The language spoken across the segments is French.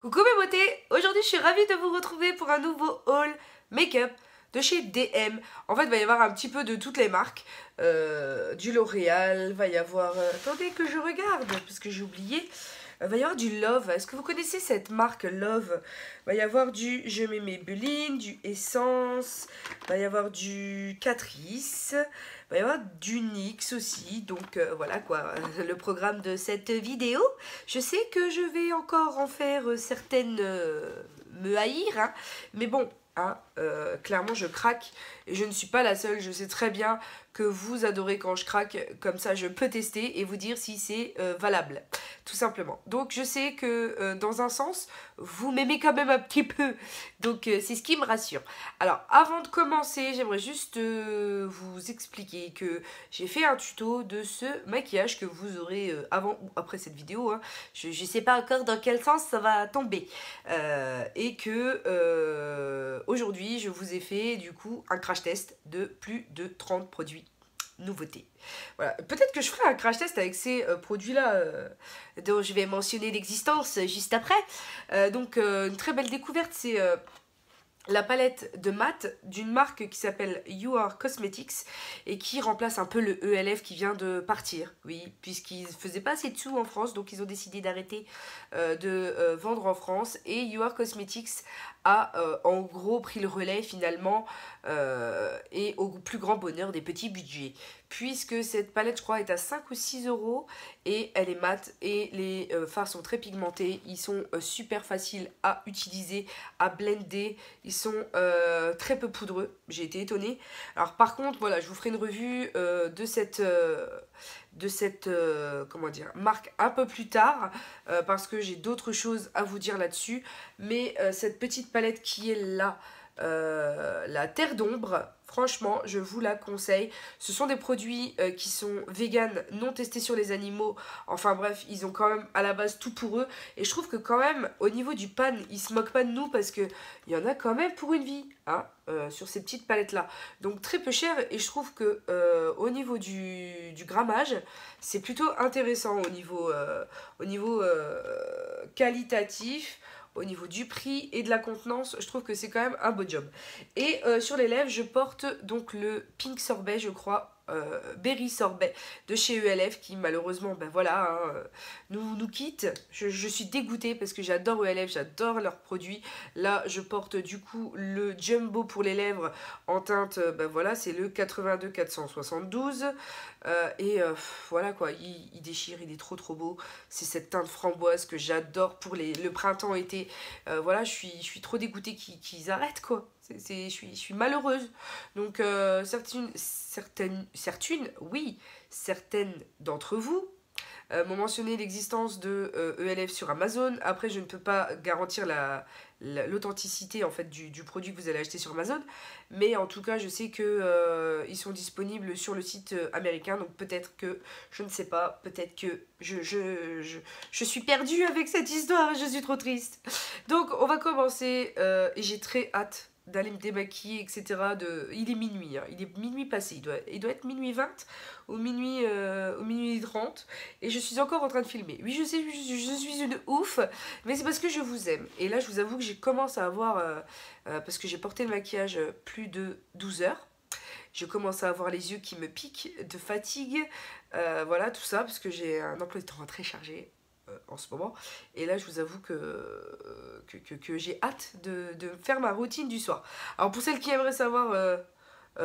Coucou mes beautés, aujourd'hui je suis ravie de vous retrouver pour un nouveau haul make-up de chez DM. En fait il va y avoir un petit peu de toutes les marques, du L'Oréal, va y avoir, attendez que je regarde parce que j'ai oublié, va y avoir du Love. Est-ce que vous connaissez cette marque Love? Va y avoir du Je mets Maybelline, du Essence, va y avoir du Catrice, va y avoir du NYX aussi. Donc voilà quoi, le programme de cette vidéo. Je sais que je vais encore en faire certaines me haïr, hein, mais bon, hein, clairement je craque et je ne suis pas la seule. Je sais très bien que vous adorez quand je craque, comme ça je peux tester et vous dire si c'est valable, tout simplement. Donc je sais que dans un sens, vous m'aimez quand même un petit peu, donc c'est ce qui me rassure. Alors avant de commencer, j'aimerais juste vous expliquer que j'ai fait un tuto de ce maquillage que vous aurez avant ou après cette vidéo, hein. Je ne sais pas encore dans quel sens ça va tomber, et que aujourd'hui je vous ai fait du coup un crash test de plus de 30 produits nouveautés. Voilà. Peut-être que je ferai un crash test avec ces produits-là dont je vais mentionner l'existence juste après. Donc une très belle découverte, c'est la palette de mat d'une marque qui s'appelle You Are Cosmetics et qui remplace un peu le ELF qui vient de partir. Oui, puisqu'ils ne faisaient pas assez de sous en France, donc ils ont décidé d'arrêter de vendre en France. Et You Are Cosmetics a en gros pris le relais finalement, et au plus grand bonheur des petits budgets. Puisque cette palette, je crois, est à 5 ou 6 euros et elle est mate et les fards sont très pigmentés. Ils sont super faciles à utiliser, à blender. Ils sont très peu poudreux. J'ai été étonnée. Alors par contre, voilà, je vous ferai une revue de cette comment dire, marque un peu plus tard, parce que j'ai d'autres choses à vous dire là-dessus. Mais cette petite palette qui est là, la Terre d'ombre, franchement je vous la conseille. Ce sont des produits qui sont vegan, non testés sur les animaux. Enfin bref, ils ont quand même à la base tout pour eux. Et je trouve que quand même au niveau du pan, ils se moquent pas de nous, parce que il y en a quand même pour une vie, hein, sur ces petites palettes là. Donc très peu cher, et je trouve que au niveau du grammage, c'est plutôt intéressant au niveau qualitatif. Au niveau du prix et de la contenance, je trouve que c'est quand même un beau job. Et sur les lèvres, je porte donc le Pink Sorbet, je crois, Berry Sorbet de chez ELF, qui malheureusement, ben voilà, hein, nous quitte. Je suis dégoûtée parce que j'adore ELF, j'adore leurs produits. Là, je porte du coup le Jumbo pour les lèvres en teinte, ben voilà, c'est le 82 472. Voilà quoi, il déchire, il est trop beau. C'est cette teinte framboise que j'adore pour le printemps-été. Voilà, je suis trop dégoûtée qu'ils arrêtent quoi. Je suis malheureuse. Donc oui, certaines d'entre vous m'ont mentionné l'existence de ELF sur Amazon. Après, je ne peux pas garantir l'authenticité en fait du produit que vous allez acheter sur Amazon, mais en tout cas je sais que ils sont disponibles sur le site américain. Donc peut-être que, je ne sais pas, peut-être que je suis perdue avec cette histoire, je suis trop triste. Donc on va commencer, et j'ai très hâte d'aller me démaquiller, etc. Il est minuit, hein. Il est minuit passé, il doit être minuit 20 ou minuit 30, et je suis encore en train de filmer. Oui, je sais, je suis une ouf, mais c'est parce que je vous aime. Et là, je vous avoue que j'ai commencé à avoir, parce que j'ai porté le maquillage plus de 12 heures, je commence à avoir les yeux qui me piquent de fatigue, voilà, tout ça, parce que j'ai un emploi du temps très chargé en ce moment. Et là, je vous avoue que j'ai hâte de faire ma routine du soir. Alors, pour celles qui aimeraient savoir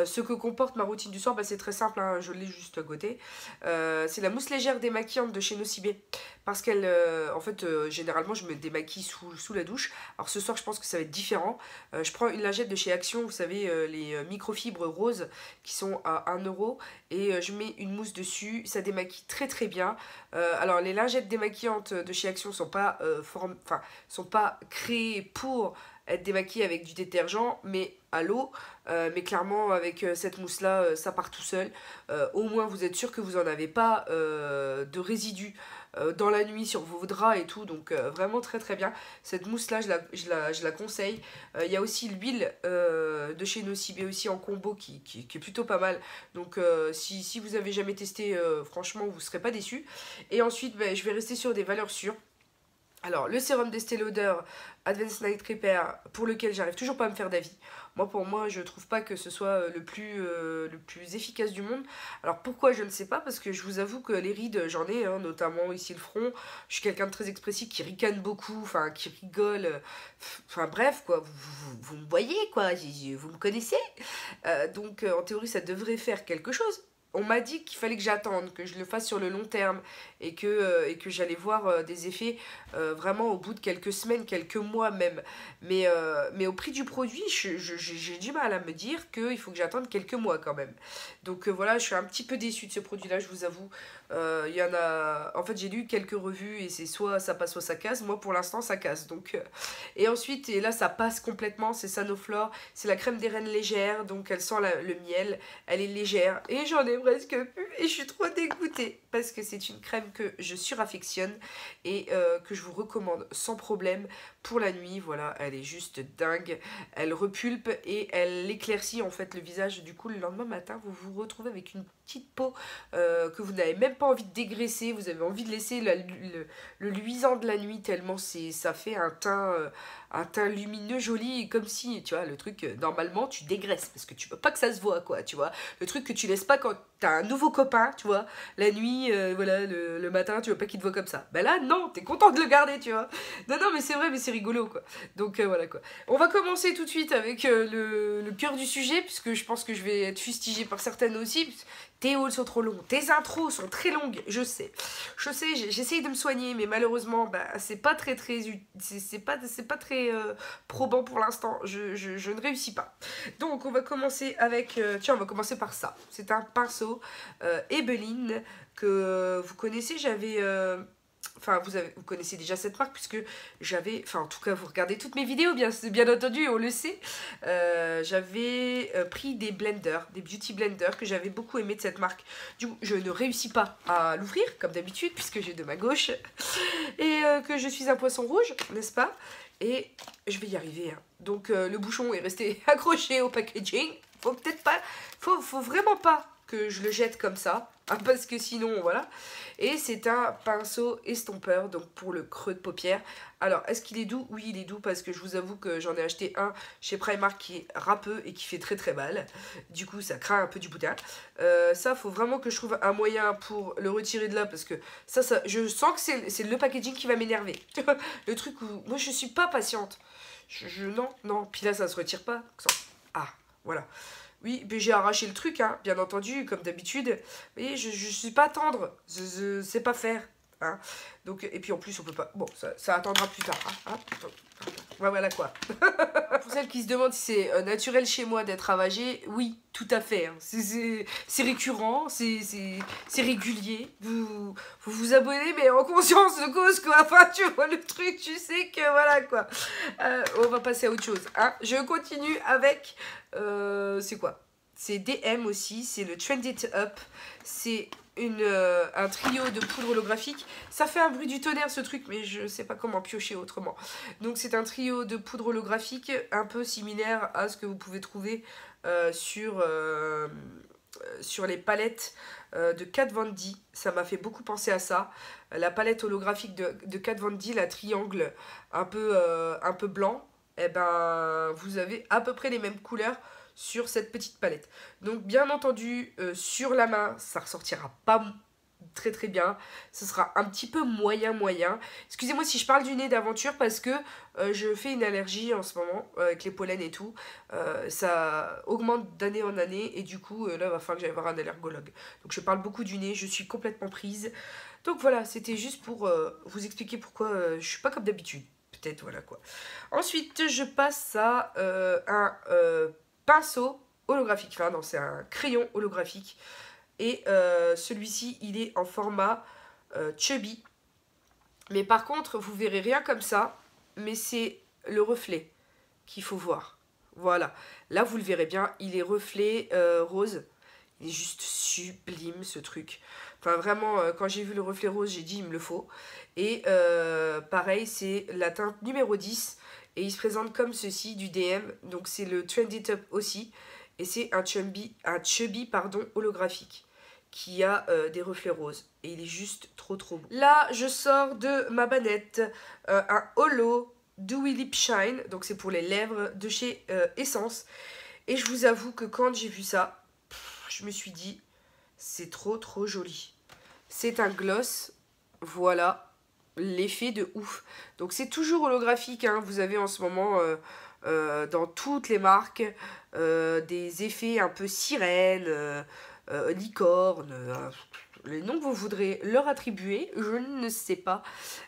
ce que comporte ma routine du soir, bah, c'est très simple, hein, je l'ai juste à côté. C'est la mousse légère démaquillante de chez Nocibé. Parce qu'elle, en fait, généralement, je me démaquille sous la douche. Alors ce soir, je pense que ça va être différent. Je prends une lingette de chez Action, vous savez, les microfibres roses qui sont à 1 euro. Et je mets une mousse dessus, ça démaquille très bien. Alors les lingettes démaquillantes de chez Action sont pas, sont pas créées pour être démaquillées avec du détergent, mais à l'eau. Mais clairement, avec cette mousse-là, ça part tout seul. Au moins, vous êtes sûr que vous n'en avez pas de résidus dans la nuit sur vos draps et tout. Donc vraiment très bien. Cette mousse-là, je la conseille. Il y a aussi l'huile de chez Nocibé aussi en combo qui est plutôt pas mal. Donc si vous avez jamais testé, franchement, vous ne serez pas déçus. Et ensuite, je vais rester sur des valeurs sûres. Alors, le sérum d'Estée Lauder Advanced Night Repair, pour lequel j'arrive toujours pas à me faire d'avis. Pour moi, je trouve pas que ce soit le plus efficace du monde. Alors, pourquoi, je ne sais pas, parce que je vous avoue que les rides, j'en ai, hein, notamment ici le front. Je suis quelqu'un de très expressif, qui ricane beaucoup, enfin, qui rigole. Enfin, bref, quoi, vous me voyez, quoi, vous me connaissez. Donc, en théorie, ça devrait faire quelque chose. On m'a dit qu'il fallait que j'attende, que je le fasse sur le long terme et que j'allais voir des effets vraiment au bout de quelques semaines, quelques mois même. Mais au prix du produit, j'ai du mal à me dire qu'il faut que j'attende quelques mois quand même. Donc voilà, je suis un petit peu déçue de ce produit-là, je vous avoue. Il y en a... En fait, j'ai lu quelques revues et c'est soit ça passe, soit ça casse. Moi, pour l'instant, ça casse. Donc, et ensuite, et là, ça passe complètement, c'est Sanoflore. C'est la crème des reines légère, donc elle sent le miel. Elle est légère et j'en ai presque plus et je suis trop dégoûtée parce que c'est une crème que je suraffectionne et que je vous recommande sans problème pour la nuit. Voilà, elle est juste dingue, elle repulpe et elle éclaircit en fait le visage. Du coup, le lendemain matin, vous vous retrouvez avec une petite peau que vous n'avez même pas envie de dégraisser, vous avez envie de laisser le luisant de la nuit tellement ça fait un teint lumineux joli, comme si, tu vois, le truc, normalement, tu dégraisses, parce que tu veux pas que ça se voit, quoi, tu vois. Le truc que tu laisses pas quand t'as un nouveau copain, tu vois, la nuit, voilà, le matin, tu veux pas qu'il te voit comme ça. Ben là, non, t'es content de le garder, tu vois. Non, mais c'est vrai, mais c'est rigolo, quoi. Donc, voilà, quoi. On va commencer tout de suite avec le cœur du sujet, puisque je pense que je vais être fustigée par certaines aussi. Tes hauls sont trop longs, tes intros sont très longues, je sais, j'essaye de me soigner, mais malheureusement, bah, c'est pas très, c'est pas très probant pour l'instant, je ne réussis pas. Donc, on va commencer avec, tiens, on va commencer par ça. C'est un pinceau Ebelin que vous connaissez, enfin, vous connaissez déjà cette marque puisque j'avais, enfin en tout cas vous regardez toutes mes vidéos bien entendu, on le sait. J'avais pris des blenders, des beauty blenders que j'avais beaucoup aimé de cette marque. Du coup je ne réussis pas à l'ouvrir comme d'habitude puisque j'ai de ma gauche et que je suis un poisson rouge, n'est-ce pas? Et je vais y arriver. Hein. Donc le bouchon est resté accroché au packaging. Faut vraiment pas que je le jette comme ça, hein, parce que sinon, voilà. Et c'est un pinceau estompeur, donc pour le creux de paupière. Alors, est-ce qu'il est doux? Oui, il est doux, parce que je vous avoue que j'en ai acheté un chez Primark qui est râpeux et qui fait très très mal. Du coup, ça craint un peu du boudin. Ça, faut vraiment que je trouve un moyen pour le retirer de là, parce que ça je sens que c'est le packaging qui va m'énerver. Le truc où, moi, je suis pas patiente. Non, puis là, ça se retire pas. Ah, voilà. Oui, mais j'ai arraché le truc, hein, bien entendu, comme d'habitude. Mais je suis pas tendre, je sais pas faire. Hein. Donc, et puis en plus, on peut pas... Bon, ça attendra plus tard. Hein. Ouais, voilà quoi. Pour celles qui se demandent si c'est naturel chez moi d'être ravagée, oui, tout à fait. Hein. C'est récurrent, c'est régulier. Vous abonnez, mais en conscience de cause, quoi. Enfin, tu vois le truc, tu sais que voilà, quoi. On va passer à autre chose. Hein. Je continue avec... c'est quoi? C'est DM aussi, c'est le Trend It Up. C'est un trio de poudre holographique. Ça fait un bruit du tonnerre ce truc, mais je sais pas comment piocher autrement. Donc c'est un trio de poudre holographique un peu similaire à ce que vous pouvez trouver sur les palettes de Kat Von D. Ça m'a fait beaucoup penser à ça. La palette holographique de Kat Von D, la triangle un peu blanc, eh ben, vous avez à peu près les mêmes couleurs sur cette petite palette. Donc bien entendu, sur la main, ça ressortira pas très très bien. Ce sera un petit peu moyen. Excusez-moi si je parle du nez d'aventure parce que je fais une allergie en ce moment avec les pollens et tout. Ça augmente d'année en année et du coup là il va falloir que j'aille voir un allergologue. Donc je parle beaucoup du nez, je suis complètement prise. Donc voilà, c'était juste pour vous expliquer pourquoi je suis pas comme d'habitude. Peut-être, voilà quoi. Ensuite, je passe à un pinceau holographique. Enfin, non, c'est un crayon holographique. Et celui-ci, il est en format chubby. Mais par contre, vous verrez rien comme ça. Mais c'est le reflet qu'il faut voir. Voilà. Là, vous le verrez bien. Il est reflet rose. Il est juste sublime, ce truc. Enfin, vraiment, quand j'ai vu le reflet rose, j'ai dit, il me le faut. Et pareil, c'est la teinte numéro 10. Et il se présente comme ceci, du DM. Donc, c'est le Trendy Top aussi. Et c'est un chubby holographique. qui a des reflets roses. Et il est juste trop beau. Là, je sors de ma banette un Holo Dewy Lip Shine. Donc c'est pour les lèvres de chez Essence. Et je vous avoue que quand j'ai vu ça, je me suis dit, c'est trop joli. C'est un gloss, voilà, l'effet de ouf. Donc c'est toujours holographique, hein. Vous avez en ce moment dans toutes les marques des effets un peu sirène, licorne, les noms que vous voudrez leur attribuer, je ne sais pas.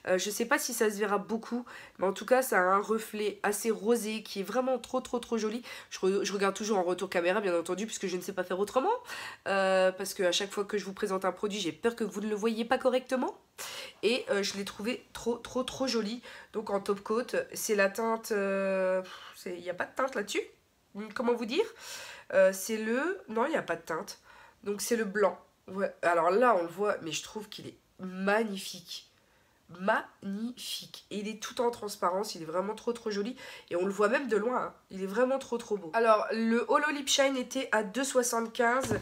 Je ne sais pas si ça se verra beaucoup, mais en tout cas ça a un reflet assez rosé qui est vraiment trop joli. Je regarde toujours en retour caméra bien entendu puisque je ne sais pas faire autrement. Parce qu'à chaque fois que je vous présente un produit, j'ai peur que vous ne le voyiez pas correctement. Et je l'ai trouvé trop joli. Donc en top coat, c'est la teinte... il n'y a pas de teinte là-dessus. Comment vous dire c'est le... Non, il n'y a pas de teinte. Donc c'est le blanc. Ouais. Alors là, on le voit, mais je trouve qu'il est magnifique. Magnifique. Et il est tout en transparence, il est vraiment trop joli. Et on le voit même de loin, hein. Il est vraiment trop beau. Alors, le Holo Lip Shine était à 2,75 €.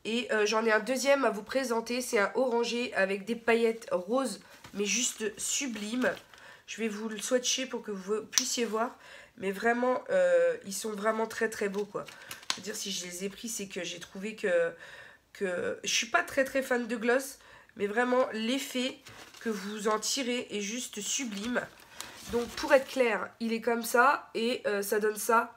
Et j'en ai un deuxième à vous présenter. C'est un orangé avec des paillettes roses, mais juste sublime. Je vais vous le swatcher pour que vous puissiez voir. Mais vraiment, ils sont vraiment très beaux, quoi. Je veux dire, si je les ai pris, c'est que j'ai trouvé que je suis pas très fan de gloss, mais vraiment l'effet que vous en tirez est juste sublime. Donc pour être clair, il est comme ça et ça donne ça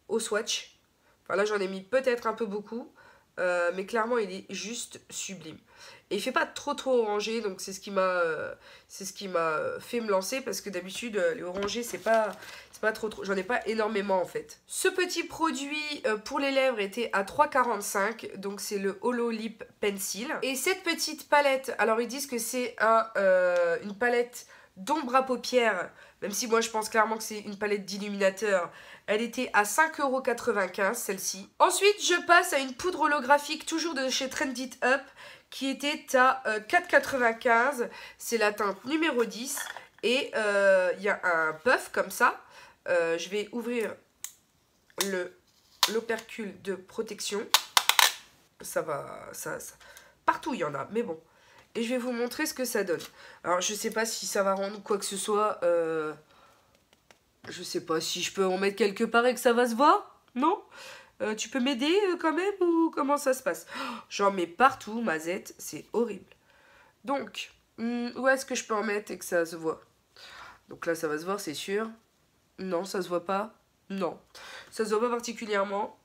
au swatch. Enfin là j'en ai mis peut-être un peu beaucoup, mais clairement il est juste sublime. Et il fait pas trop orangé, donc c'est ce qui m'a fait me lancer, parce que d'habitude les orangés c'est pas trop, j'en ai pas énormément en fait. Ce petit produit pour les lèvres était à 3,45 €, donc c'est le Holo Lip Pencil. Et cette petite palette, alors ils disent que c'est une palette d'ombre à paupières, même si moi je pense clairement que c'est une palette d'illuminateur. Elle était à 5,95 € celle-ci. Ensuite je passe à une poudre holographique, toujours de chez Trend It Up, qui était à 4,95 €. C'est la teinte numéro 10. Et il y a un puff comme ça. Je vais ouvrir l'opercule de protection. Ça va... Partout il y en a, mais bon. Et je vais vous montrer ce que ça donne. Alors je sais pas si ça va rendre quoi que ce soit. Je sais pas si je peux en mettre quelque part et que ça va se voir. Non tu peux m'aider quand même, ou comment ça se passe? J'en mets partout, Mazette, c'est horrible. Donc, où est-ce que je peux en mettre et que ça se voit? Donc là, ça va se voir, c'est sûr. Non, ça se voit pas. Non, ça se voit pas particulièrement.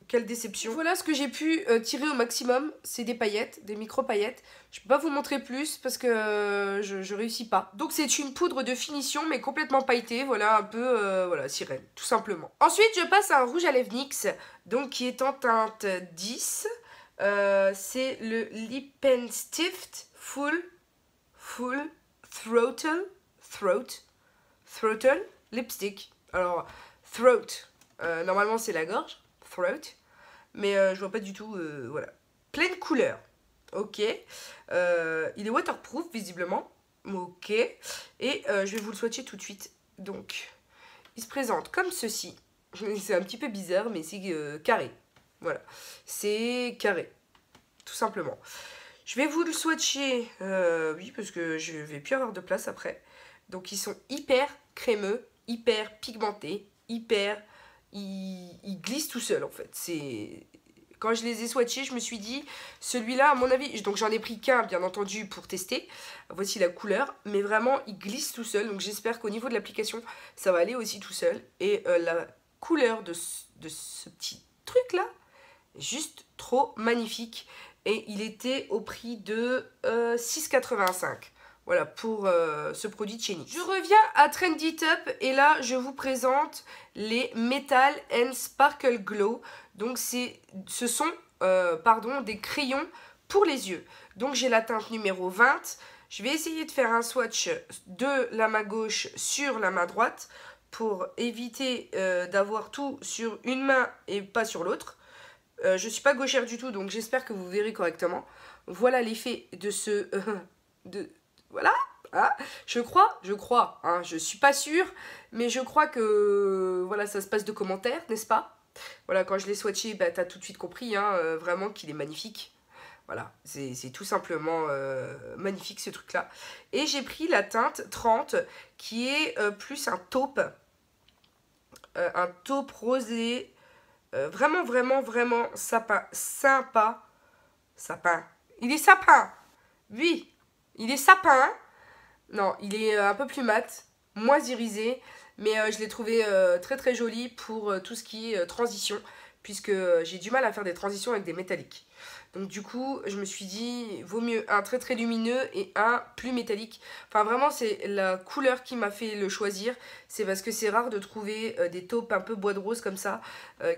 Quelle déception. Voilà ce que j'ai pu tirer au maximum. C'est des paillettes, des micro-paillettes. Je peux pas vous montrer plus parce que je réussis pas. Donc c'est une poudre de finition mais complètement pailletée. Voilà, un peu voilà, sirène, tout simplement. Ensuite, je passe à un rouge à lèvres NYX, donc qui est en teinte 10. C'est le Lip and Stift Full Throttle Lipstick. Alors, throat, normalement c'est la gorge. Throat. Mais je vois pas du tout, voilà. Pleine couleur, ok. Il est waterproof, visiblement, ok. Et je vais vous le swatcher tout de suite. Donc, il se présente comme ceci. C'est un petit peu bizarre, mais c'est carré. Voilà, c'est carré, tout simplement. Je vais vous le swatcher, oui, parce que je vais plus avoir de place après. Donc, ils sont hyper crémeux, hyper pigmentés, hyper... Ils glissent tout seuls en fait. Quand je les ai swatchés, je me suis dit, celui-là à mon avis, donc j'en ai pris qu'un bien entendu pour tester. Voici la couleur, mais vraiment il glisse tout seul. Donc j'espère qu'au niveau de l'application, ça va aller aussi tout seul. Et la couleur de ce petit truc là, juste trop magnifique. Et il était au prix de 6,85 €. Voilà, pour ce produit de chez NYX. Je reviens à Trend It Up et là, je vous présente les Metal and Sparkle Glow. Donc, ce sont des crayons pour les yeux. Donc, j'ai la teinte numéro 20. Je vais essayer de faire un swatch de la main gauche sur la main droite pour éviter d'avoir tout sur une main et pas sur l'autre. Je ne suis pas gauchère du tout, donc j'espère que vous verrez correctement. Voilà l'effet de ce... Voilà, hein, je crois, hein, je suis pas sûre, mais je crois que voilà, ça se passe de commentaires, n'est-ce pas? Voilà, quand je l'ai swatché, bah, t'as tout de suite compris, hein, vraiment qu'il est magnifique. Voilà, c'est tout simplement magnifique ce truc-là. Et j'ai pris la teinte 30 qui est plus un taupe. Un taupe rosé. Vraiment, vraiment, vraiment sapin. Sympa. Sapin. Il est sapin. Oui, il est sapin. Non, il est un peu plus mat, moins irisé. Mais je l'ai trouvé très très joli pour tout ce qui est transition. Puisque j'ai du mal à faire des transitions avec des métalliques. Donc du coup, je me suis dit, vaut mieux un très très lumineux et un plus métallique. Enfin vraiment, c'est la couleur qui m'a fait le choisir. C'est parce que c'est rare de trouver des taupes un peu bois de rose comme ça,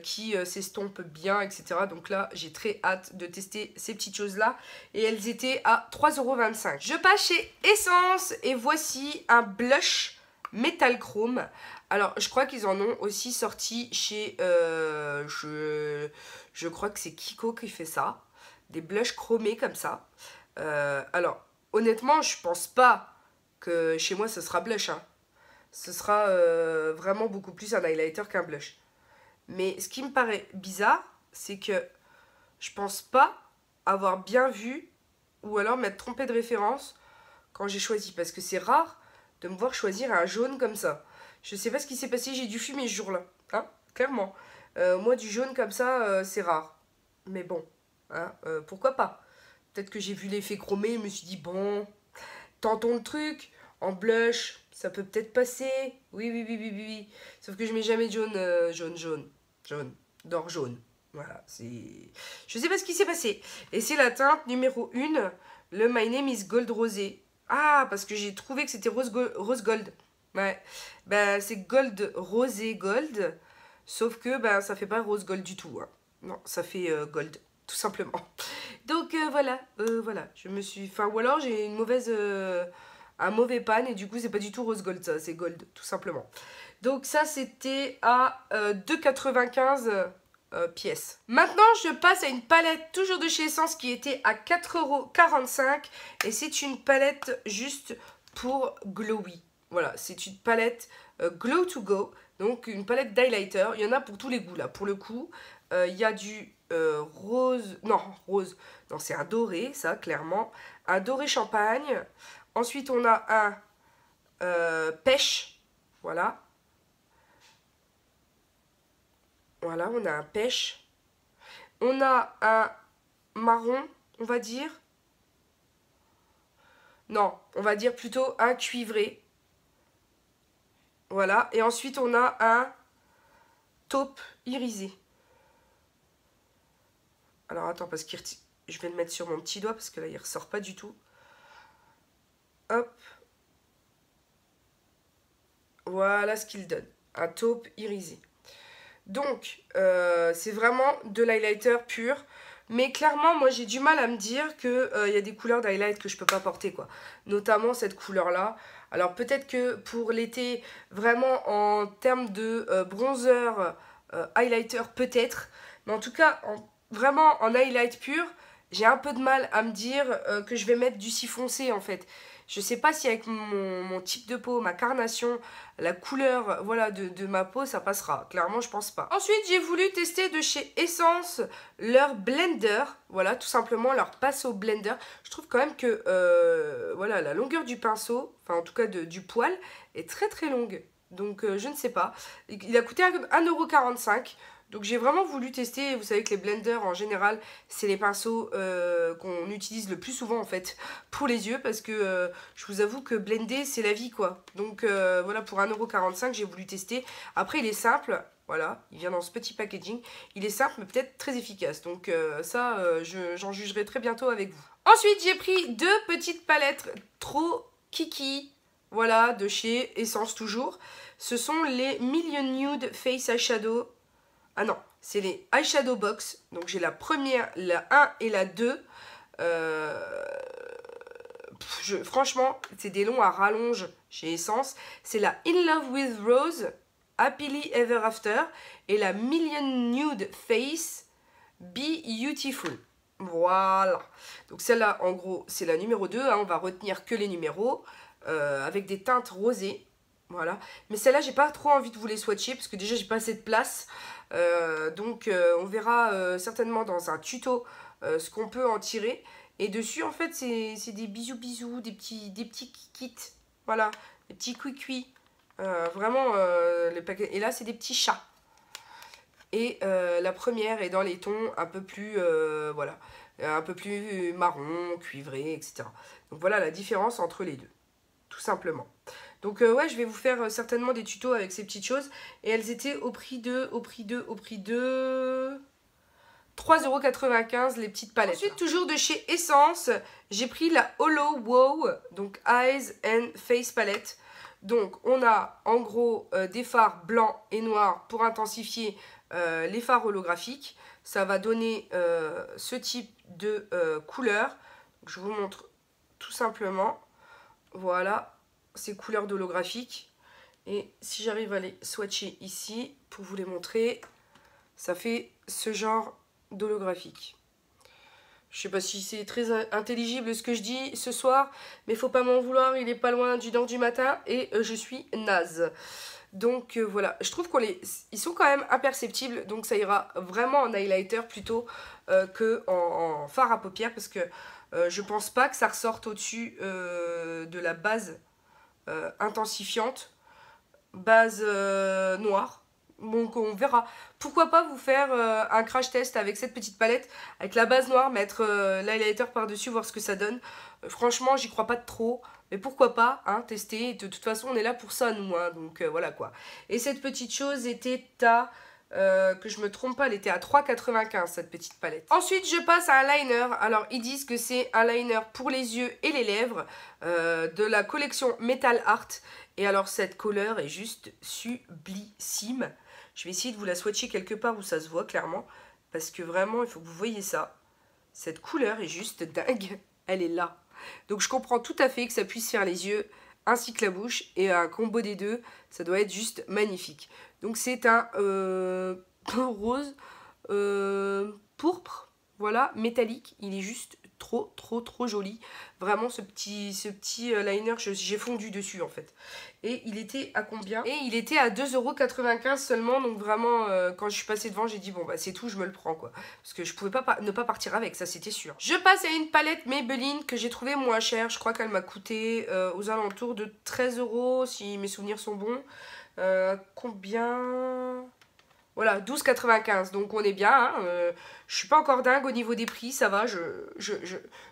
qui s'estompent bien, etc. Donc là, j'ai très hâte de tester ces petites choses-là. Et elles étaient à 3,25 €. Je passe chez Essence et voici un blush Metal Chrome. Alors, je crois qu'ils en ont aussi sorti chez... je crois que c'est Kiko qui fait ça. Des blushs chromés comme ça. Alors, honnêtement, je pense pas que chez moi, ce sera blush. Hein. Ce sera vraiment beaucoup plus un highlighter qu'un blush. Mais ce qui me paraît bizarre, c'est que je pense pas avoir bien vu ou alors m'être trompée de référence quand j'ai choisi. Parce que c'est rare de me voir choisir un jaune comme ça. Je sais pas ce qui s'est passé, j'ai dû fumer ce jour-là. Hein, clairement. Moi, du jaune comme ça, c'est rare. Mais bon, hein, pourquoi pas. Peut-être que j'ai vu l'effet chromé, je me suis dit, bon, tentons le truc. En blush, ça peut peut-être passer. Oui, oui, oui, oui, oui, oui. Sauf que je mets jamais de jaune, d'or jaune. Voilà, c'est... Je sais pas ce qui s'est passé. Et c'est la teinte numéro 1, le My Name is Gold Rosé. Ah, parce que j'ai trouvé que c'était rose gold. Ouais, ben c'est gold rosé gold, sauf que ben ça fait pas rose gold du tout. Hein. Non, ça fait gold, tout simplement. Donc voilà, je me suis... Enfin, ou alors j'ai une mauvaise... un mauvais pan et du coup c'est pas du tout rose gold ça, c'est gold, tout simplement. Donc ça c'était à 2,95 pièces. Maintenant je passe à une palette toujours de chez Essence qui était à 4,45 € et c'est une palette juste pour glowy. Voilà, c'est une palette Glow to Go, donc une palette d'highlighter. Il y en a pour tous les goûts là. Pour le coup, il y a du rose, non, c'est un doré, ça, clairement. Un doré champagne. Ensuite, on a un pêche, voilà. Voilà, on a un pêche. On a un marron, on va dire. Non, on va dire plutôt un cuivré. Voilà, et ensuite on a un taupe irisé. Alors attends, parce que je vais le mettre sur mon petit doigt parce que là il ressort pas du tout. Hop. Voilà ce qu'il donne. Un taupe irisé. Donc, c'est vraiment de l'highlighter pur. Mais clairement, moi j'ai du mal à me dire qu'il y a des couleurs d'highlight que je peux pas porter, quoi. Notamment cette couleur-là. Alors peut-être que pour l'été, vraiment en termes de bronzer, highlighter peut-être. Mais en tout cas, vraiment en highlight pur, j'ai un peu de mal à me dire que je vais mettre du si foncé en fait. Je sais pas si avec mon type de peau, ma carnation, la couleur voilà, de ma peau, ça passera. Clairement, je pense pas. Ensuite, j'ai voulu tester de chez Essence leur blender. Voilà, tout simplement leur pinceau blender. Je trouve quand même que voilà, la longueur du pinceau, enfin en tout cas du poil, est très très longue. Donc je ne sais pas. Il a coûté 1,45 €. Donc j'ai vraiment voulu tester, vous savez que les blenders en général, c'est les pinceaux qu'on utilise le plus souvent en fait pour les yeux parce que je vous avoue que blender c'est la vie quoi. Donc voilà, pour 1,45 € j'ai voulu tester. Après il est simple, voilà, il vient dans ce petit packaging. Il est simple mais peut-être très efficace. Donc ça, j'en jugerai très bientôt avec vous. Ensuite j'ai pris deux petites palettes trop kiki, voilà, de chez Essence toujours. Ce sont les Million Nude Face Eyeshadow. Ah non, c'est les Eyeshadow Box. Donc j'ai la première, la 1 et la 2. Franchement, c'est des longs à rallonge chez Essence. C'est la In Love with Rose, Happily Ever After. Et la Million Nude Face, Be Beautiful. Voilà. Donc celle-là, en gros, c'est la numéro 2. Hein, on va retenir que les numéros. Avec des teintes rosées. Voilà. Mais celle-là, j'ai pas trop envie de vous les swatcher parce que déjà, j'ai pas assez de place. Donc, on verra certainement dans un tuto ce qu'on peut en tirer. Et dessus, en fait, c'est des bisous, des petits kits. Voilà, des petits cuicui. Vraiment, les paquets. Et là, c'est des petits chats. Et la première est dans les tons un peu plus, voilà, un peu plus marron, cuivré, etc. Donc voilà la différence entre les deux, tout simplement. Donc ouais, je vais vous faire certainement des tutos avec ces petites choses. Et elles étaient au prix de 3,95 € les petites palettes. Ensuite, toujours de chez Essence, j'ai pris la Holo Wow, donc Eyes and Face Palette. Donc on a en gros des fards blancs et noirs pour intensifier les fards holographiques. Ça va donner ce type de couleur. Je vous montre tout simplement. Voilà, ces couleurs d'holographique. Et si j'arrive à les swatcher ici pour vous les montrer, ça fait ce genre d'holographique. Je sais pas si c'est très intelligible ce que je dis ce soir, mais faut pas m'en vouloir, il est pas loin du 1h du matin et je suis naze. Donc voilà, je trouve ils sont quand même imperceptibles, donc ça ira vraiment en highlighter plutôt que en fard à paupières, parce que je pense pas que ça ressorte au-dessus de la base intensifiante, base noire. Donc on verra. Pourquoi pas vous faire un crash test avec cette petite palette, avec la base noire, mettre l'highlighter par-dessus, voir ce que ça donne. Franchement, j'y crois pas trop. Mais pourquoi pas, hein, tester. De toute façon, on est là pour ça, nous. Hein, donc voilà quoi. Et cette petite chose était à... que je me trompe pas, elle était à 3,95 cette petite palette. Ensuite, je passe à un liner. Alors, ils disent que c'est un liner pour les yeux et les lèvres de la collection Metal Art. Et alors, cette couleur est juste sublissime. Je vais essayer de vous la swatcher quelque part où ça se voit clairement. Parce que vraiment, il faut que vous voyez ça. Cette couleur est juste dingue. Elle est là. Donc je comprends tout à fait que ça puisse faire les yeux ainsi que la bouche. Et un combo des deux, ça doit être juste magnifique. Donc c'est un rose pourpre. Voilà, métallique. Il est juste trop joli. Vraiment ce petit liner, j'ai fondu dessus en fait. Et il était à combien? Et il était à 2,95 € seulement. Donc vraiment quand je suis passée devant, j'ai dit bon bah c'est tout, je me le prends quoi. Parce que je pouvais pas ne pas partir avec, ça c'était sûr. Je passe à une palette Maybelline que j'ai trouvée moins chère. Je crois qu'elle m'a coûté aux alentours de 13 € si mes souvenirs sont bons. Combien? Voilà, 12,95, donc on est bien. Hein, je suis pas encore dingue au niveau des prix, ça va, je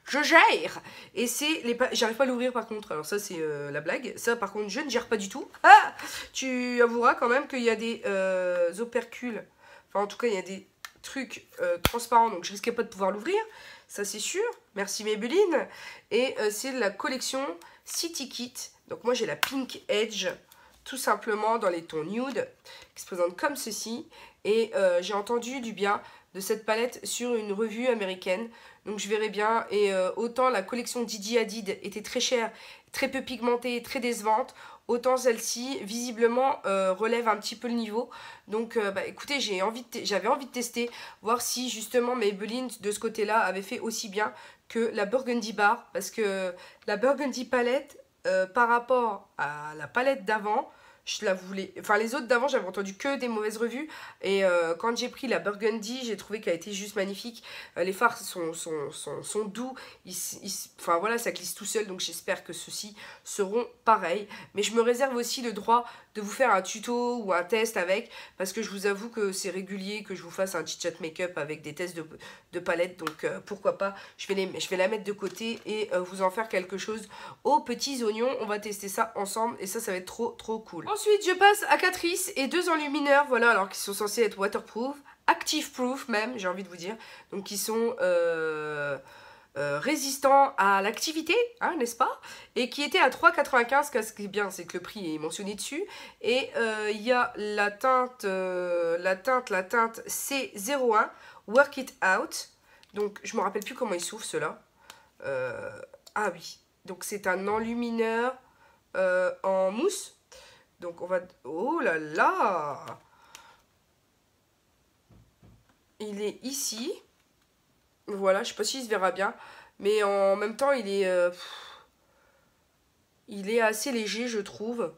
gère. Et c'est les... J'arrive pas à l'ouvrir par contre, alors ça c'est la blague. Ça par contre, je ne gère pas du tout. Ah, tu avoueras quand même qu'il y a des opercules. Enfin en tout cas, il y a des trucs transparents, donc je risquais pas de pouvoir l'ouvrir. Ça c'est sûr, merci Maybelline. Et c'est la collection City Kit. Donc moi j'ai la Pink Edge, tout simplement dans les tons nude, qui se présente comme ceci. Et j'ai entendu du bien de cette palette sur une revue américaine, donc je verrai bien. Et autant la collection Didi Hadid était très chère, très peu pigmentée, très décevante, autant celle-ci visiblement relève un petit peu le niveau. Donc bah, écoutez, j'avais envie de tester, voir si justement Maybelline de ce côté là avait fait aussi bien que la Burgundy Bar, parce que la Burgundy palette par rapport à la palette d'avant, je la voulais, enfin les autres d'avant j'avais entendu que des mauvaises revues, et quand j'ai pris la Burgundy, j'ai trouvé qu'elle était juste magnifique. Les fards sont doux, enfin voilà, ça glisse tout seul, donc j'espère que ceux-ci seront pareils. Mais je me réserve aussi le droit de vous faire un tuto ou un test avec, parce que je vous avoue que c'est régulier que je vous fasse un chit chat make-up avec des tests de palette, donc pourquoi pas. Je vais la mettre de côté et vous en faire quelque chose aux petits oignons. On va tester ça ensemble et ça va être trop cool. Ensuite je passe à Catrice et deux enlumineurs, voilà, alors qui sont censés être waterproof, active proof même, j'ai envie de vous dire, donc qui sont résistants à l'activité, hein, n'est-ce pas? Et qui était à 3,95 €. Ce qui est bien, c'est que le prix est mentionné dessus. Et il y a la teinte C01 Work It Out. Donc je me rappelle plus comment il s'ouvre ceux-là. Ah oui, donc c'est un enlumineur en mousse. Donc on va... Oh là là! Il est ici. Voilà, je sais pas s'il se verra bien. Mais en même temps, il est assez léger, je trouve.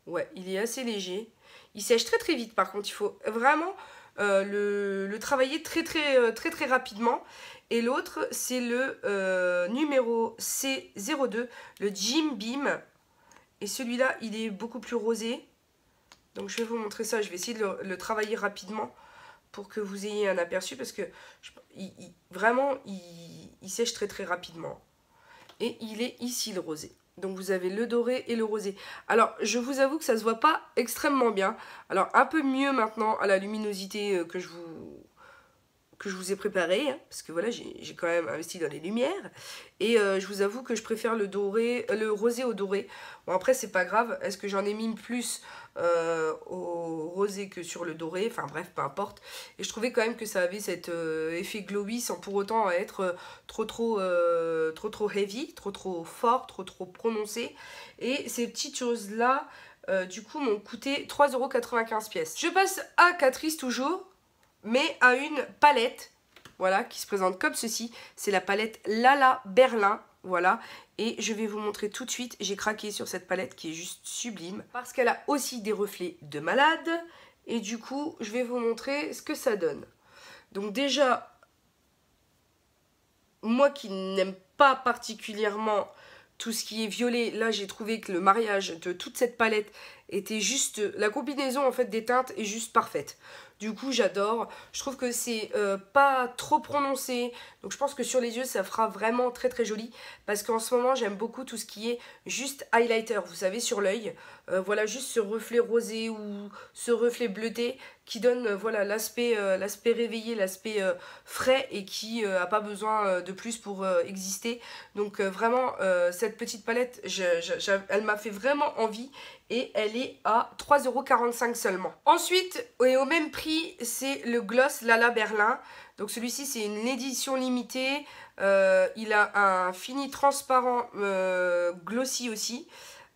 Ouais, il est assez léger. Il sèche très vite, par contre. Il faut vraiment le travailler très rapidement. Et l'autre, c'est le numéro C02, le Jim Beam. Et celui-là, il est beaucoup plus rosé. Donc je vais vous montrer ça, je vais essayer de le travailler rapidement pour que vous ayez un aperçu parce que vraiment, il sèche très rapidement. Et il est ici le rosé. Donc vous avez le doré et le rosé. Alors je vous avoue que ça se voit pas extrêmement bien. Alors un peu mieux maintenant à la luminosité que je vous ai préparé, hein, parce que voilà, j'ai quand même investi dans les lumières. Et je vous avoue que je préfère le rosé au doré. Bon, après, c'est pas grave. Est-ce que j'en ai mis plus au rosé que sur le doré? Enfin bref, peu importe. Et je trouvais quand même que ça avait cet effet glowy sans pour autant être trop heavy, trop fort, trop prononcé. Et ces petites choses-là, du coup, m'ont coûté 3,95 € pièces. Je passe à Catrice toujours, mais à une palette, voilà, qui se présente comme ceci. C'est la palette Lala Berlin, voilà. Et je vais vous montrer tout de suite, j'ai craqué sur cette palette qui est juste sublime. Parce qu'elle a aussi des reflets de malade. Et du coup, je vais vous montrer ce que ça donne. Donc déjà, moi qui n'aime pas particulièrement tout ce qui est violet, là j'ai trouvé que le mariage de toute cette palette était juste... La combinaison en fait des teintes est juste parfaite. Du coup j'adore, je trouve que c'est pas trop prononcé, donc je pense que sur les yeux ça fera vraiment très joli, parce qu'en ce moment j'aime beaucoup tout ce qui est juste highlighter, vous savez, sur l'œil, voilà, juste ce reflet rosé ou ce reflet bleuté qui donne voilà l'aspect réveillé, l'aspect frais et qui a pas besoin de plus pour exister. Donc vraiment cette petite palette, elle m'a fait vraiment envie. Et elle est à 3,45 € seulement. Ensuite, et au même prix, c'est le gloss Lala Berlin. Donc celui-ci, c'est une édition limitée. Il a un fini transparent glossy aussi.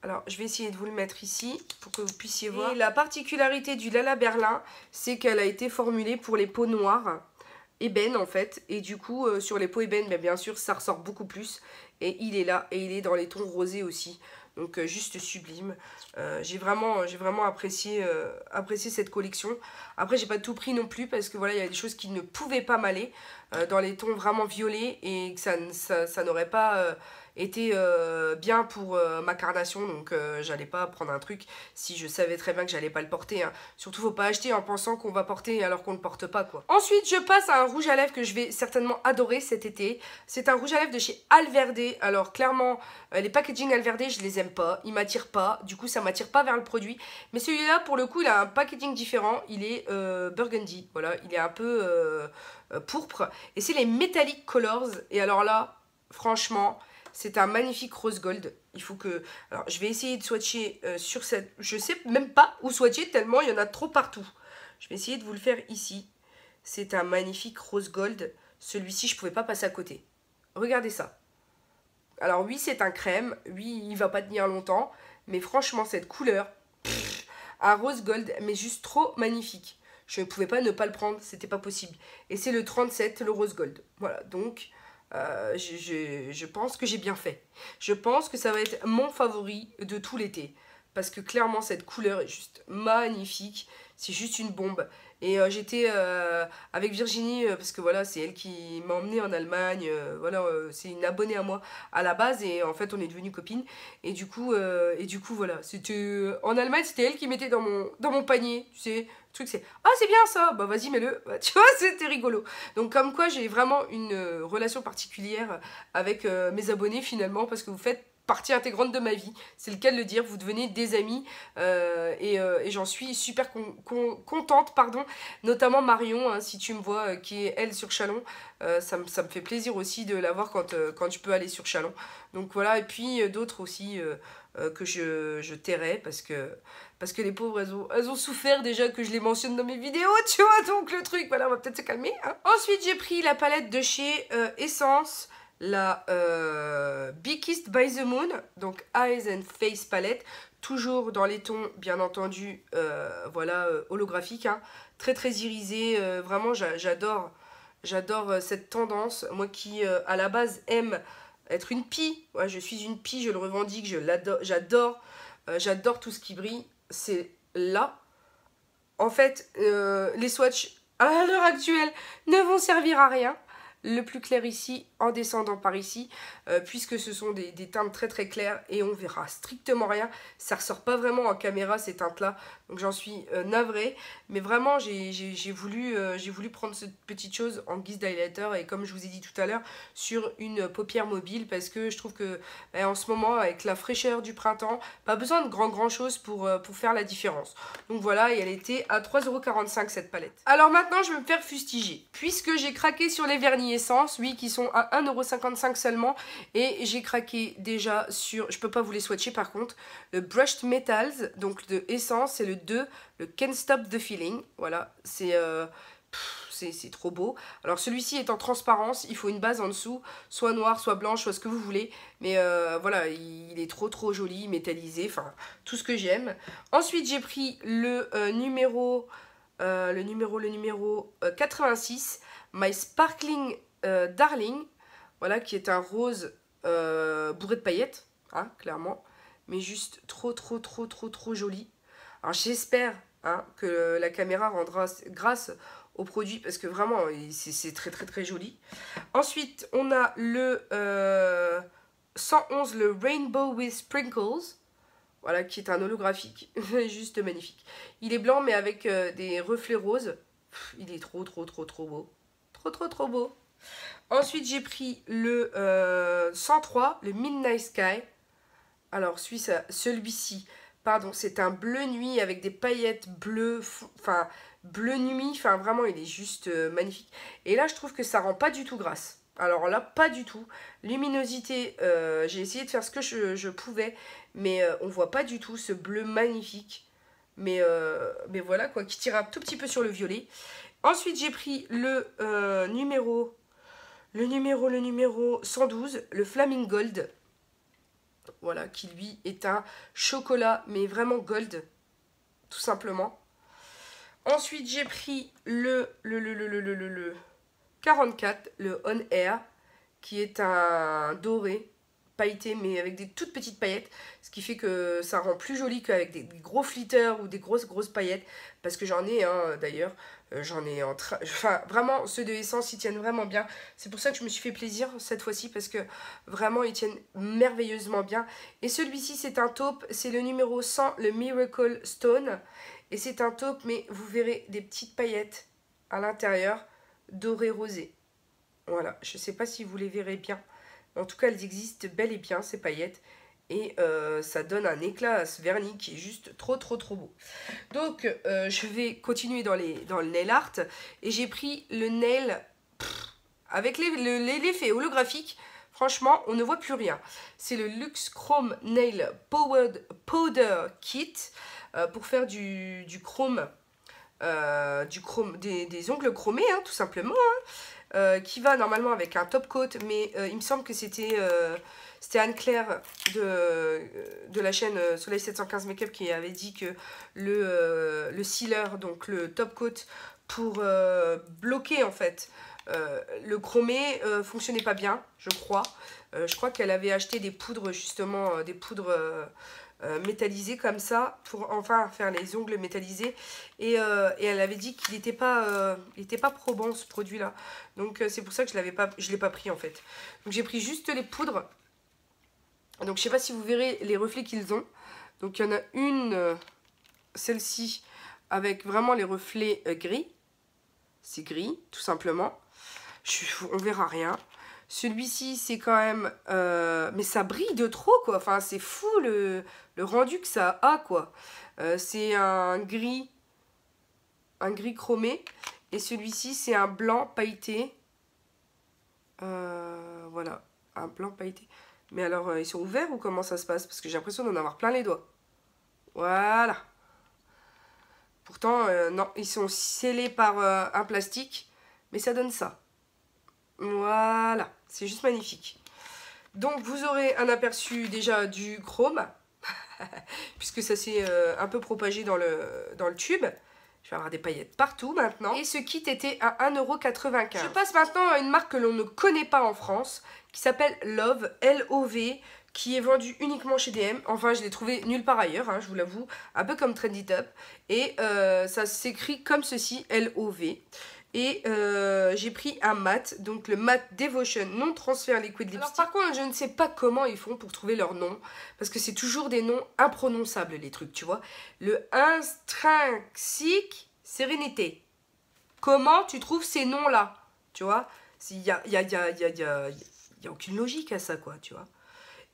Alors, je vais essayer de vous le mettre ici pour que vous puissiez voir. Et la particularité du Lala Berlin, c'est qu'elle a été formulée pour les peaux noires, ébène en fait. Et du coup, sur les peaux ébènes, bien sûr, ça ressort beaucoup plus. Et il est là, et il est dans les tons rosés aussi. Donc juste sublime. J'ai vraiment apprécié cette collection. Après j'ai pas tout pris non plus parce que voilà, il y a des choses qui ne pouvaient pas m'aller dans les tons vraiment violets et que ça n'aurait pas été bien pour ma carnation. Donc j'allais pas prendre un truc si je savais très bien que j'allais pas le porter, hein. Surtout faut pas acheter en pensant qu'on va porter alors qu'on ne porte pas, quoi. Ensuite je passe à un rouge à lèvres que je vais certainement adorer cet été. C'est un rouge à lèvres de chez Alverde. Alors clairement les packaging Alverde je les aime pas, ils m'attirent pas, du coup ça m'attire pas vers le produit. Mais celui-là pour le coup il a un packaging différent, il est burgundy, voilà, il est un peu pourpre. Et c'est les Metallic Colors, et alors là, franchement, c'est un magnifique rose gold. Il faut que... Alors je vais essayer de swatcher sur cette... Je sais même pas où swatcher tellement il y en a trop partout. Je vais essayer de vous le faire ici. C'est un magnifique rose gold. Celui-ci je pouvais pas passer à côté. Regardez ça. Alors oui, c'est un crème, oui, il va pas tenir longtemps, mais franchement, cette couleur, un rose gold, mais juste trop magnifique. Je ne pouvais pas ne pas le prendre, c'était pas possible. Et c'est le 37, le rose gold. Voilà, donc je pense que j'ai bien fait. Je pense que ça va être mon favori de tout l'été. Parce que clairement, cette couleur est juste magnifique. C'est juste une bombe. Et j'étais avec Virginie, parce que voilà, c'est elle qui m'a emmenée en Allemagne. Voilà, c'est une abonnée à moi à la base. Et en fait, on est devenues copines. Et du coup voilà, c'était en Allemagne, c'était elle qui mettait dans mon panier. Tu sais, le truc c'est « Ah, c'est bien ça !» Bah vas-y, mets-le. Bah, tu vois, c'était rigolo. Donc comme quoi, j'ai vraiment une relation particulière avec mes abonnés finalement. Parce que vous faites partie intégrante de ma vie, c'est le cas de le dire, vous devenez des amis et j'en suis super contente, pardon, notamment Marion, hein, si tu me vois, qui est elle sur Chalon, ça me fait plaisir aussi de la voir quand je peux aller sur Chalon, donc voilà, et puis d'autres aussi que je tairai parce que les pauvres elles ont souffert déjà que je les mentionne dans mes vidéos, tu vois, donc le truc, voilà, on va peut-être se calmer, hein. Ensuite j'ai pris la palette de chez Essence, la Be Kissed by the Moon, donc Eyes and Face Palette, toujours dans les tons bien entendu voilà, holographiques, hein, très irisé, vraiment j'adore cette tendance, moi qui à la base aime être une pie, ouais, je suis une pie, je le revendique, j'adore tout ce qui brille, c'est là. En fait les swatchs à l'heure actuelle, ne vont servir à rien. Le plus clair ici, en descendant par ici, puisque ce sont des teintes très très claires et on verra strictement rien. Ça ressort pas vraiment en caméra ces teintes là, donc j'en suis navrée. Mais vraiment j'ai voulu prendre cette petite chose en guise d'highlighter et comme je vous ai dit tout à l'heure, sur une paupière mobile, parce que je trouve que en ce moment avec la fraîcheur du printemps, pas besoin de grand chose pour faire la différence. Donc voilà, et elle était à 3,45 € cette palette. Alors maintenant je vais me faire fustiger, puisque j'ai craqué sur les vernis essence, oui, qui sont à 1,55 € seulement, et j'ai craqué déjà sur, je peux pas vous les swatcher par contre, le Brushed Metals, donc de Essence, c'est le 2, le Can't Stop the Feeling, voilà, c'est trop beau. Alors celui-ci est en transparence, il faut une base en dessous, soit noire, soit blanche, soit ce que vous voulez, mais voilà, il est trop joli, métallisé, enfin, tout ce que j'aime. Ensuite j'ai pris le numéro 86, My Sparkling Darling, voilà, qui est un rose bourré de paillettes, hein, clairement, mais juste trop joli. Alors j'espère que la caméra rendra grâce au produit, parce que vraiment c'est très joli. Ensuite on a le 111, le Rainbow with Sprinkles, voilà, qui est un holographique, juste magnifique. Il est blanc mais avec des reflets roses. Il est trop beau. Trop beau. Ensuite j'ai pris le 103, le Midnight Sky. Alors celui-ci, pardon, c'est un bleu nuit avec des paillettes bleues, enfin bleu nuit, enfin vraiment il est juste magnifique. Et là je trouve que ça rend pas du tout grasse. Alors là pas du tout. Luminosité, j'ai essayé de faire ce que je pouvais, mais on voit pas du tout ce bleu magnifique. Mais voilà quoi, qui tire un tout petit peu sur le violet. Ensuite j'ai pris le numéro 112, le Flaming Gold. Voilà, qui lui est un chocolat, mais vraiment gold, tout simplement. Ensuite, j'ai pris le 44, le On Air, qui est un doré, pailleté, mais avec des toutes petites paillettes, ce qui fait que ça rend plus joli qu'avec des gros flitters ou des grosses paillettes, parce que j'en ai d'ailleurs. J'en ai enfin vraiment ceux de Essence ils tiennent vraiment bien, c'est pour ça que je me suis fait plaisir cette fois-ci, parce que vraiment ils tiennent merveilleusement bien. Et celui-ci c'est un taupe, c'est le numéro 100, le Miracle Stone, et c'est un taupe mais vous verrez des petites paillettes à l'intérieur doré rosé. Voilà, je sais pas si vous les verrez bien, en tout cas elles existent bel et bien ces paillettes. Et ça donne un éclat à ce vernis qui est juste trop beau. Donc je vais continuer dans le nail art. Et j'ai pris le nail avec l'effet holographique. Franchement, on ne voit plus rien. C'est le Luxe Chrome Nail Powder Kit pour faire du chrome. Des ongles chromés, hein, tout simplement. Qui va normalement avec un top coat. Mais il me semble que c'était Anne-Claire de la chaîne Soleil 715 Makeup qui avait dit que le sealer, donc le top coat pour bloquer en fait le chromé fonctionnait pas bien, je crois. Je crois qu'elle avait acheté des poudres justement, des poudres métallisées comme ça pour enfin faire les ongles métallisés, et elle avait dit qu'il n'était pas probant ce produit là, donc c'est pour ça que je l'ai pas pris en fait. Donc j'ai pris juste les poudres. Donc je sais pas si vous verrez les reflets qu'ils ont. Donc il y en a une, celle-ci, avec vraiment les reflets gris. C'est gris, tout simplement. On verra rien. Celui-ci, c'est quand même... mais ça brille de trop, quoi. Enfin, c'est fou le rendu que ça a, quoi. C'est un gris chromé. Et celui-ci, c'est un blanc pailleté. Voilà, un blanc pailleté. Mais alors, ils sont ouverts ou comment ça se passe? Parce que j'ai l'impression d'en avoir plein les doigts. Voilà. Pourtant, non, ils sont scellés par un plastique. Mais ça donne ça. Voilà, c'est juste magnifique. Donc, vous aurez un aperçu déjà du chrome. Puisque ça s'est un peu propagé dans le tube. Je vais avoir des paillettes partout maintenant. Et ce kit était à 1,95 €. Je passe maintenant à une marque que l'on ne connaît pas en France, qui s'appelle Love, L-O-V, qui est vendu uniquement chez DM. Enfin, je l'ai trouvé nulle part ailleurs, hein, je vous l'avoue. Un peu comme Trendy Top. Et ça s'écrit comme ceci, L-O-V. Et j'ai pris un mat, donc le mat Devotion non transfert liquid lipstick. Alors par contre, je ne sais pas comment ils font pour trouver leur nom, parce que c'est toujours des noms imprononçables les trucs, tu vois. Le Intrinsic Sérénité. Comment tu trouves ces noms-là, tu vois? Il y a aucune logique à ça, quoi, tu vois.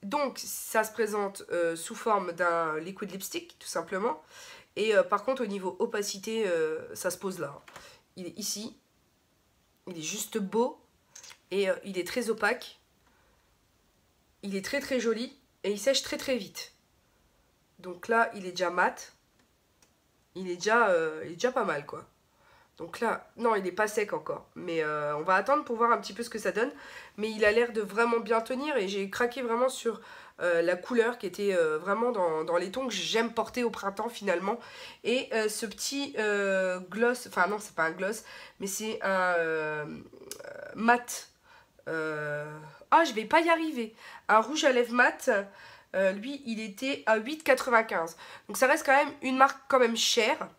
Donc, ça se présente sous forme d'un liquid lipstick, tout simplement. Et par contre, au niveau opacité, ça se pose là. Il est ici. Il est juste beau. Et il est très opaque. Il est très très joli. Et il sèche très très vite. Donc là, il est déjà mat. Il est déjà pas mal, quoi. Donc là, non, il n'est pas sec encore. Mais on va attendre pour voir un petit peu ce que ça donne. Mais il a l'air de vraiment bien tenir. Et j'ai craqué vraiment sur la couleur qui était vraiment dans les tons que j'aime porter au printemps finalement. Et ce petit gloss, enfin non, c'est pas un gloss, mais c'est un mat. Ah, je vais pas y arriver. Un rouge à lèvres mat. Lui, il était à 8,95. Donc ça reste quand même une marque quand même chère.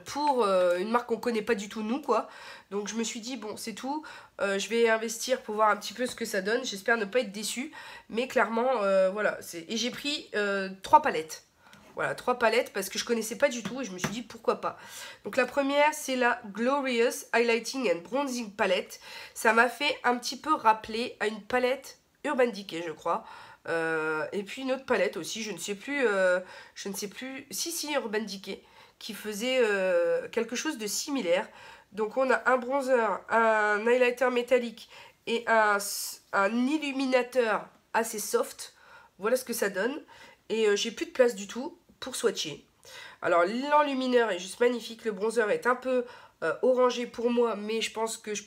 Pour une marque qu'on connaît pas du tout nous, quoi. Donc je me suis dit bon, c'est tout, je vais investir pour voir un petit peu ce que ça donne. J'espère ne pas être déçue, mais clairement voilà. Et j'ai pris 3 palettes. Voilà, 3 palettes parce que je connaissais pas du tout et je me suis dit pourquoi pas. Donc la première, c'est la Glorious Highlighting and Bronzing Palette. Ça m'a fait un petit peu rappeler à une palette Urban Decay, je crois. Et puis une autre palette aussi, je ne sais plus, si Urban Decay, qui faisait quelque chose de similaire. Donc on a un bronzer, un highlighter métallique et un illuminateur assez soft. Voilà ce que ça donne. Et j'ai plus de place du tout pour swatcher. Alors l'enlumineur est juste magnifique. Le bronzer est un peu orangé pour moi, mais je pense que je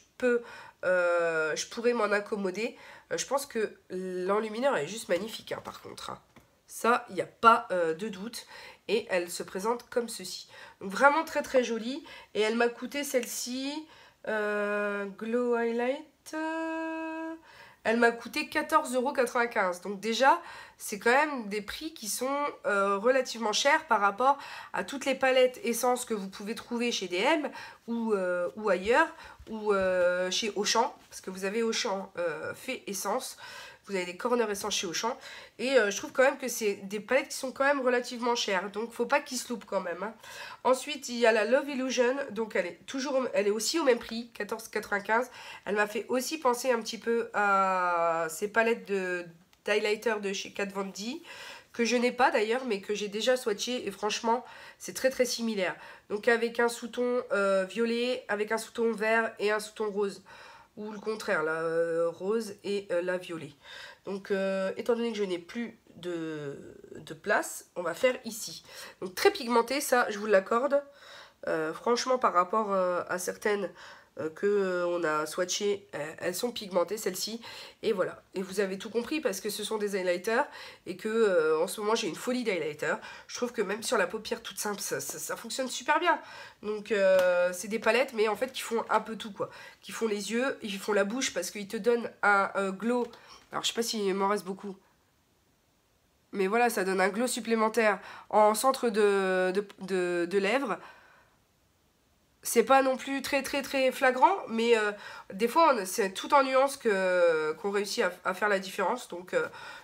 pourrais m'en accommoder. Je pense que l'enlumineur est juste magnifique, hein, par contre. Hein. Ça, il n'y a pas de doute. Et elle se présente comme ceci. Donc vraiment très très jolie. Et elle m'a coûté celle-ci, Glow Highlight, elle m'a coûté 14,95 €. Donc déjà, c'est quand même des prix qui sont relativement chers par rapport à toutes les palettes essences que vous pouvez trouver chez DM ou ailleurs, ou chez Auchan. Parce que vous avez Auchan fait essence. Vous avez des corners essence chez Auchan. Et je trouve quand même que c'est des palettes qui sont quand même relativement chères. Donc, faut pas qu'ils se loupent quand même. Hein. Ensuite, il y a la Love Illusion. Donc, elle est aussi au même prix, 14,95 €. Elle m'a fait aussi penser un petit peu à ces palettes d'highlighter de chez Kat Von D, que je n'ai pas d'ailleurs, mais que j'ai déjà swatché. Et franchement, c'est très très similaire. Donc, avec un sous-ton violet, avec un sous-ton vert et un sous-ton rose. Ou le contraire, la rose et la violet. Donc, étant donné que je n'ai plus de place, on va faire ici. Donc, très pigmenté, ça, je vous l'accorde. Franchement, par rapport à certaines qu'on a swatchées, elles sont pigmentées, celles-ci. Et voilà. Et vous avez tout compris parce que ce sont des highlighters et que en ce moment, j'ai une folie d'highlighter. Je trouve que même sur la paupière toute simple, ça fonctionne super bien. Donc, c'est des palettes, mais en fait, qui font un peu tout, quoi. Qui font les yeux, ils font la bouche parce qu'ils te donnent un glow. Alors, je sais pas s'il m'en reste beaucoup. Mais voilà, ça donne un glow supplémentaire en centre de lèvres. C'est pas non plus très très très flagrant, mais des fois c'est tout en nuances qu'on réussit à faire la différence. Donc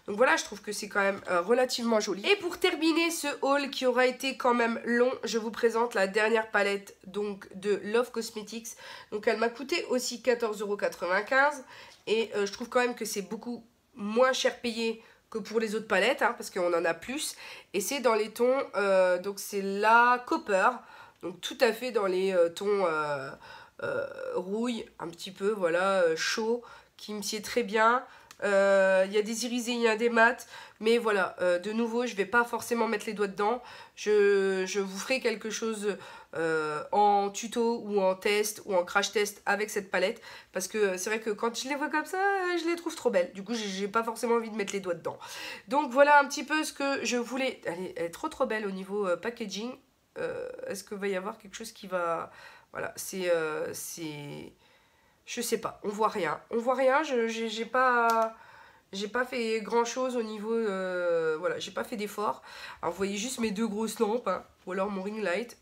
voilà, je trouve que c'est quand même relativement joli. Et pour terminer ce haul qui aura été quand même long, je vous présente la dernière palette donc de Love Cosmetics. Donc elle m'a coûté aussi 14,95 €. Et je trouve quand même que c'est beaucoup moins cher payé que pour les autres palettes, hein, parce qu'on en a plus. Et c'est dans les tons, donc c'est la Copper. Donc tout à fait dans les tons rouille, un petit peu, voilà, chaud, qui me sied très bien. Il y a des irisés, il y a des mats, mais voilà, de nouveau, je vais pas forcément mettre les doigts dedans. Je vous ferai quelque chose en tuto ou en test ou en crash test avec cette palette, parce que c'est vrai que quand je les vois comme ça, je les trouve trop belles. Du coup, j'ai pas forcément envie de mettre les doigts dedans. Donc voilà un petit peu ce que je voulais. Elle est trop trop belle au niveau packaging. Est-ce qu'il va y avoir quelque chose qui va... Voilà, c'est... Je sais pas, on voit rien. On voit rien, j'ai pas J'ai pas fait grand chose au niveau, voilà, j'ai pas fait d'effort. Alors vous voyez juste mes 2 grosses lampes, hein, ou alors mon ring light.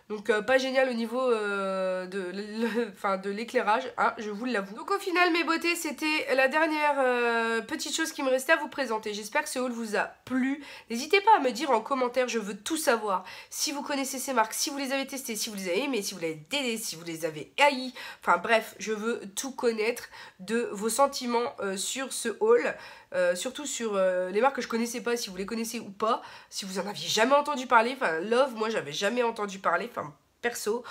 Donc pas génial au niveau de l'éclairage, hein, je vous l'avoue. Donc au final mes beautés, c'était la dernière petite chose qui me restait à vous présenter. J'espère que ce haul vous a plu. N'hésitez pas à me dire en commentaire, je veux tout savoir. Si vous connaissez ces marques, si vous les avez testées, si vous les avez aimées, si vous les avez détestées, si vous les avez haïes. Enfin bref, je veux tout connaître de vos sentiments sur ce haul. Surtout sur les marques que je connaissais pas, si vous les connaissez ou pas, si vous en aviez jamais entendu parler, enfin Love, moi j'avais jamais entendu parler, enfin perso,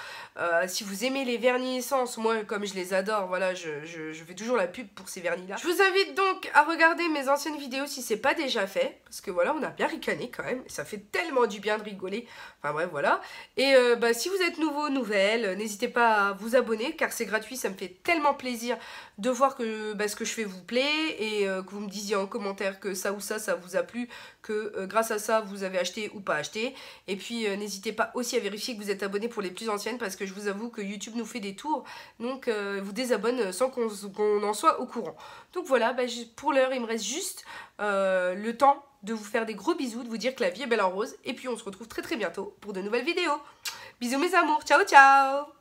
si vous aimez les vernis essence, moi comme je les adore, voilà, je fais toujours la pub pour ces vernis là. Je vous invite donc à regarder mes anciennes vidéos si c'est pas déjà fait, parce que voilà, on a bien ricané quand même, ça fait tellement du bien de rigoler, enfin bref voilà. Et si vous êtes nouveau, nouvelle, n'hésitez pas à vous abonner car c'est gratuit, ça me fait tellement plaisir de voir que ce que je fais vous plaît et que vous me disiez en commentaire que ça ou ça vous a plu, que grâce à ça vous avez acheté ou pas acheté. Et puis n'hésitez pas aussi à vérifier que vous êtes abonné pour les plus anciennes parce que je vous avoue que YouTube nous fait des tours, donc vous désabonne sans qu'on en soit au courant. Donc voilà, pour l'heure il me reste juste le temps de vous faire des gros bisous, de vous dire que la vie est belle en rose et puis on se retrouve très très bientôt pour de nouvelles vidéos. Bisous mes amours, ciao ciao.